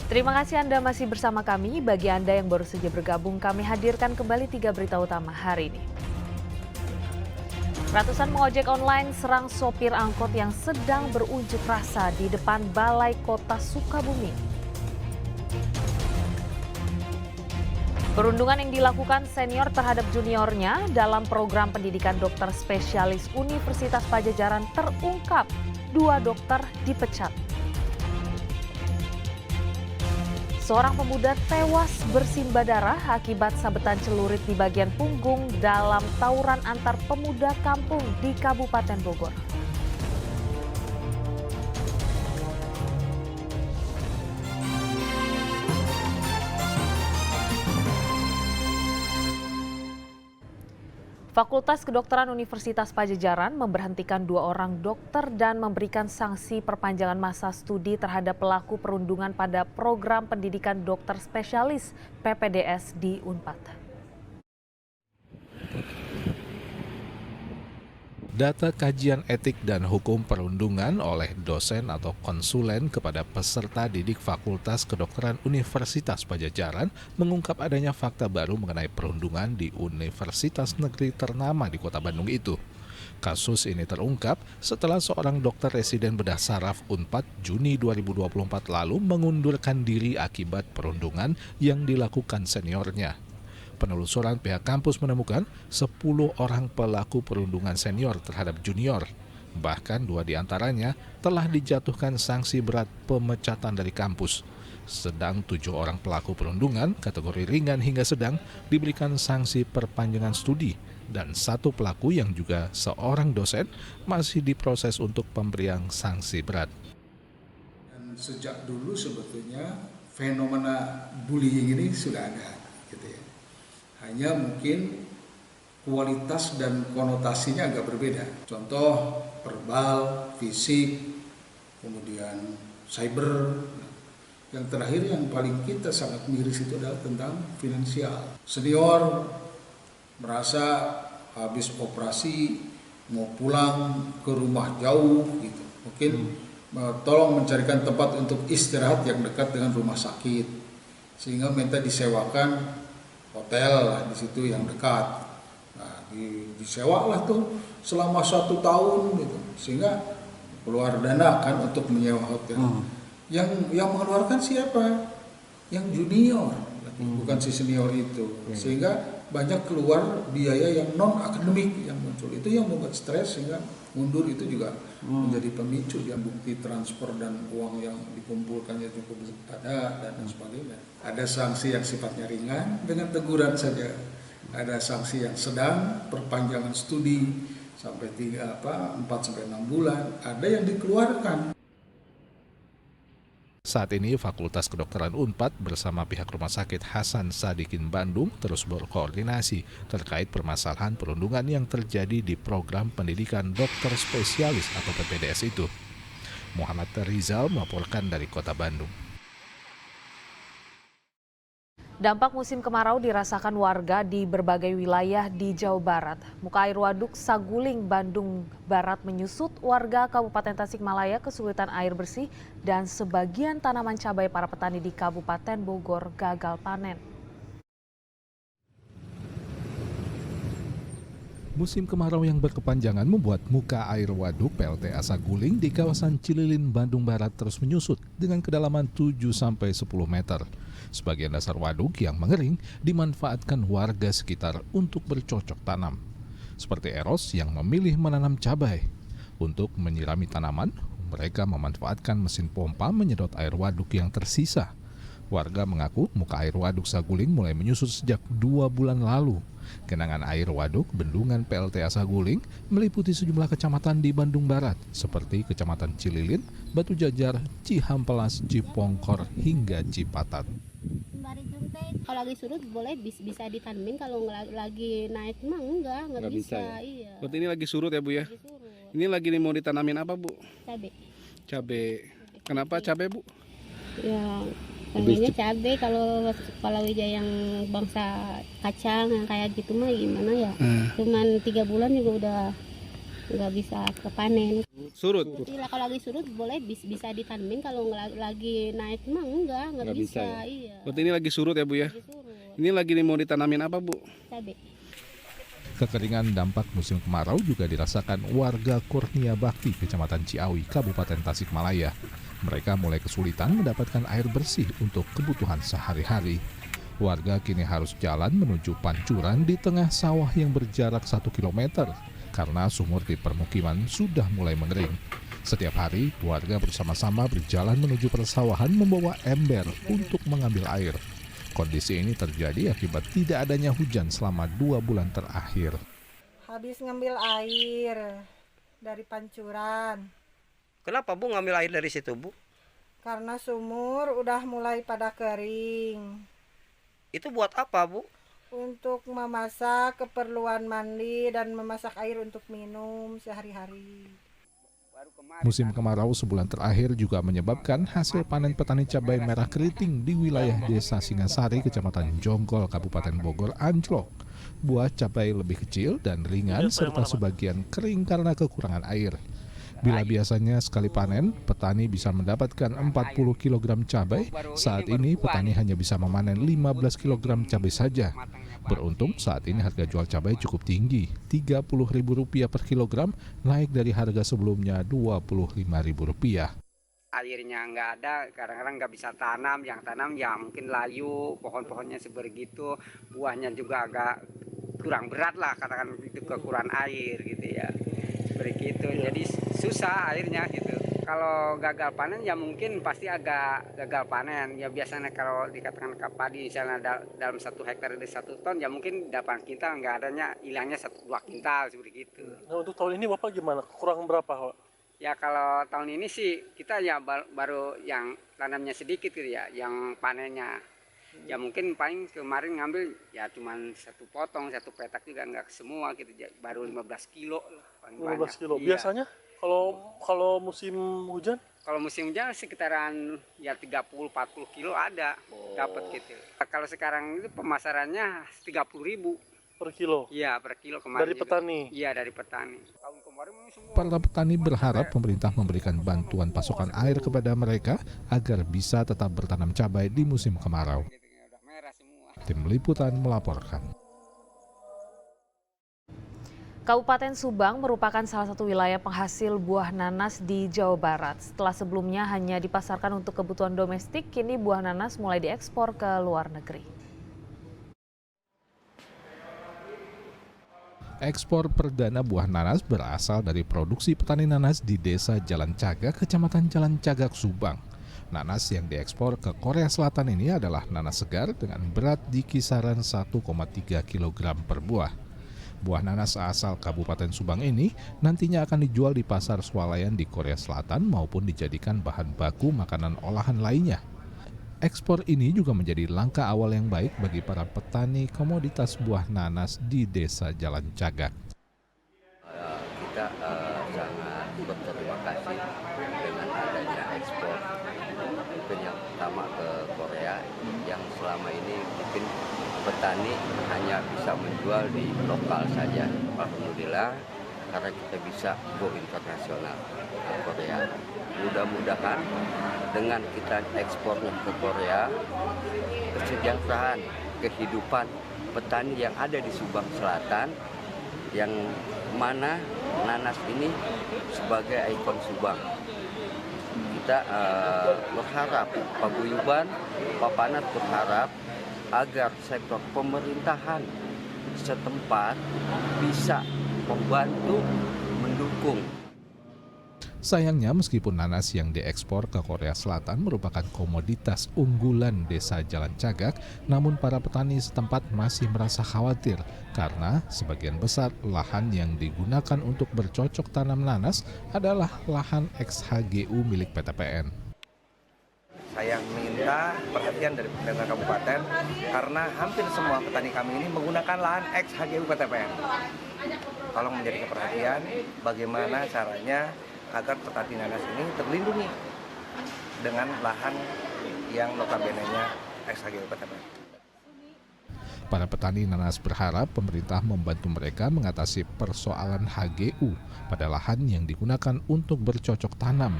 Terima kasih Anda masih bersama kami. Bagi Anda yang baru saja bergabung, kami hadirkan kembali 3 berita utama hari ini. Ratusan pengojek online serang sopir angkot yang sedang berunjuk rasa di depan Balai Kota Sukabumi. Perundungan yang dilakukan senior terhadap juniornya dalam program pendidikan dokter spesialis Universitas Padjadjaran terungkap. 2 dokter dipecat. Seorang pemuda tewas bersimbah darah akibat sabetan celurit di bagian punggung dalam tawuran antar pemuda kampung di Kabupaten Bogor. Fakultas Kedokteran Universitas Padjadjaran memberhentikan 2 orang dokter dan memberikan sanksi perpanjangan masa studi terhadap pelaku perundungan pada program pendidikan dokter spesialis PPDS di Unpad. Data kajian etik dan hukum perundungan oleh dosen atau konsulen kepada peserta didik Fakultas Kedokteran Universitas Padjadjaran mengungkap adanya fakta baru mengenai perundungan di universitas negeri ternama di Kota Bandung itu. Kasus ini terungkap setelah seorang dokter residen bedah saraf Unpad Juni 2024 lalu mengundurkan diri akibat perundungan yang dilakukan seniornya. Penelusuran pihak kampus menemukan 10 orang pelaku perundungan senior terhadap junior. Bahkan 2 diantaranya telah dijatuhkan sanksi berat pemecatan dari kampus. Sedang 7 orang pelaku perundungan kategori ringan hingga sedang diberikan sanksi perpanjangan studi. Dan 1 pelaku yang juga seorang dosen masih diproses untuk pemberian sanksi berat. Dan sejak dulu sebetulnya fenomena bullying ini sudah ada. Gitu ya. Hanya mungkin kualitas dan konotasinya agak berbeda. Contoh verbal, fisik, kemudian cyber. Yang terakhir yang paling kita sangat miris itu adalah tentang finansial. Senior merasa habis operasi mau pulang ke rumah jauh gitu. Mungkin tolong mencarikan tempat untuk istirahat yang dekat dengan rumah sakit. Sehingga minta disewakan hotel lah di situ yang dekat. Nah, disewa lah tuh selama 1 tahun gitu, sehingga keluar dana kan untuk menyewa hotel. Yang mengeluarkan siapa? Yang junior, bukan si senior itu. Sehingga banyak keluar biaya yang non akademik yang muncul. Itu yang membuat stres sehingga mundur itu juga menjadi pemicu yang bukti transfer dan uang yang dikumpulkannya cukup ada dan sebagainya. Ada sanksi yang sifatnya ringan dengan teguran saja. Ada sanksi yang sedang perpanjangan studi sampai 4 sampai 6 bulan. Ada yang dikeluarkan. Saat ini Fakultas Kedokteran Unpad bersama pihak Rumah Sakit Hasan Sadikin Bandung terus berkoordinasi terkait permasalahan perundungan yang terjadi di program pendidikan dokter spesialis atau PPDS itu. Muhammad Rizal melaporkan dari Kota Bandung. Dampak musim kemarau dirasakan warga di berbagai wilayah di Jawa Barat. Muka air waduk Saguling, Bandung Barat menyusut, warga Kabupaten Tasikmalaya kesulitan air bersih dan sebagian tanaman cabai para petani di Kabupaten Bogor gagal panen. Musim kemarau yang berkepanjangan membuat muka air waduk PLTA Saguling di kawasan Cililin, Bandung Barat terus menyusut dengan kedalaman 7-10 meter. Sebagian dasar waduk yang mengering dimanfaatkan warga sekitar untuk bercocok tanam. Seperti Eros yang memilih menanam cabai. Untuk menyirami tanaman, mereka memanfaatkan mesin pompa menyedot air waduk yang tersisa. Warga mengaku muka air waduk Saguling mulai menyusut sejak 2 bulan lalu. Genangan air waduk bendungan PLTA Saguling meliputi sejumlah kecamatan di Bandung Barat seperti Kecamatan Cililin, Batu Jajar, Cihampelas, Cipongkor, hingga Cipatat. Kalau lagi surut boleh bisa ditanemin, kalau lagi naik mah enggak bisa. Ya? Iya. Berarti ini lagi surut ya Bu ya? Lagi surut. Ini lagi mau ditanamin apa Bu? Cabai. Kenapa cabai Bu? Ya, pengennya cabai. Kalau palawija yang bangsa kacang yang kayak gitu mah gimana ya? Cuman 3 bulan juga udah nggak bisa kepanen. Surut. Iya, kalau lagi surut boleh bisa ditanemin, kalau lagi naik mah nggak bisa. ya? Iya. Berarti ini lagi surut ya Bu ya? Lagi surut. Ini lagi mau ditanamin apa Bu? Cabe. Kekeringan dampak musim kemarau juga dirasakan warga Kurnia Bakti, Kecamatan Ciawi, Kabupaten Tasikmalaya. Mereka mulai kesulitan mendapatkan air bersih untuk kebutuhan sehari-hari. Warga kini harus jalan menuju pancuran di tengah sawah yang berjarak 1 km karena sumur di permukiman sudah mulai mengering. Setiap hari, warga bersama-sama berjalan menuju persawahan membawa ember untuk mengambil air. Kondisi ini terjadi akibat tidak adanya hujan selama 2 bulan terakhir. Habis ngambil air dari pancuran Kenapa Bu ngambil air dari situ Bu? karena sumur udah mulai pada kering. Itu buat apa Bu? Untuk memasak, keperluan mandi, dan memasak air untuk minum sehari-hari. Musim kemarau sebulan terakhir juga menyebabkan hasil panen petani cabai merah keriting di wilayah Desa Singasari, Kecamatan Jonggol, Kabupaten Bogor anjlok. Buah cabai lebih kecil dan ringan serta sebagian kering karena kekurangan air. Bila biasanya sekali panen, petani bisa mendapatkan 40 kg cabai, saat ini petani hanya bisa memanen 15 kg cabai saja. Beruntung saat ini harga jual cabai cukup tinggi, Rp30.000 per kilogram, naik dari harga sebelumnya Rp25.000. Airnya nggak ada, kadang-kadang nggak bisa tanam, yang tanam ya mungkin layu, pohon-pohonnya sebegitu, buahnya juga agak kurang berat lah, katakan itu kekurangan air gitu ya, begitu, jadi susah airnya gitu. Kalau gagal panen ya mungkin pasti agak gagal panen, ya biasanya kalau dikatakan padi misalnya dalam 1 hektar ada 1 ton, ya mungkin 8 kintal, nggak adanya hilangnya 1-2 kintal seperti itu. Nah, untuk tahun ini Bapak gimana? Kurang berapa Pak? Ya kalau tahun ini sih kita ya baru yang tanamnya sedikit gitu ya, yang panennya. Ya mungkin paling kemarin ngambil ya cuman 1 potong, 1 petak juga nggak semua gitu, baru 15 kilo lah paling 15 banyak. kilo. Iya. Biasanya kalau musim hujan? Kalau musim hujan sekitaran ya 30-40 kilo ada dapat gitu. Kalau sekarang itu pemasarannya 30.000 Per kilo? Iya per kilo kemarin. Dari juga. petani? Iya dari petani. Tahun kemarin semua. Para petani berharap pemerintah memberikan bantuan pasokan air kepada mereka agar bisa tetap bertanam cabai di musim kemarau. Tim Liputan melaporkan. Kabupaten Subang merupakan salah satu wilayah penghasil buah nanas di Jawa Barat. Setelah sebelumnya hanya dipasarkan untuk kebutuhan domestik, kini buah nanas mulai diekspor ke luar negeri. Ekspor perdana buah nanas berasal dari produksi petani nanas di Desa Jalan Cagak, Kecamatan Jalan Cagak, Subang. Nanas yang diekspor ke Korea Selatan ini adalah nanas segar dengan berat di kisaran 1,3 kg per buah. Buah nanas asal Kabupaten Subang ini nantinya akan dijual di pasar swalayan di Korea Selatan maupun dijadikan bahan baku makanan olahan lainnya. Ekspor ini juga menjadi langkah awal yang baik bagi para petani komoditas buah nanas di Desa Jalan Cagak. Kita sangat berterima kasih dengan adanya ekspor, mungkin yang pertama ke Korea, yang selama ini mungkin petani hanya bisa menjual di lokal saja. Alhamdulillah, karena kita bisa go internasional ke Korea. Mudah-mudahan dengan kita ekspornya ke Korea, kesejahteraan kehidupan petani yang ada di Subang Selatan, yang mana nanas ini sebagai ikon Subang. Kita berharap, paguyuban, Papanat berharap agar sektor pemerintahan setempat bisa membantu, mendukung. Sayangnya meskipun nanas yang diekspor ke Korea Selatan merupakan komoditas unggulan Desa Jalan Cagak, namun para petani setempat masih merasa khawatir karena sebagian besar lahan yang digunakan untuk bercocok tanam nanas adalah lahan ex-HGU milik PTPN. Saya minta perhatian dari pemerintah kabupaten karena hampir semua petani kami ini menggunakan lahan ex-HGU PTPN. Tolong menjadi perhatian bagaimana caranya agar petani nanas ini terlindungi dengan lahan yang notabene-nya ex-HGU PTPN. Para petani nanas berharap pemerintah membantu mereka mengatasi persoalan HGU pada lahan yang digunakan untuk bercocok tanam.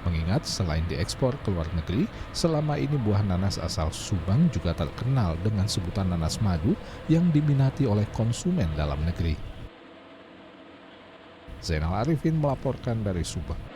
Mengingat selain diekspor ke luar negeri, selama ini buah nanas asal Subang juga terkenal dengan sebutan nanas madu yang diminati oleh konsumen dalam negeri. Zainal Arifin melaporkan dari Subang.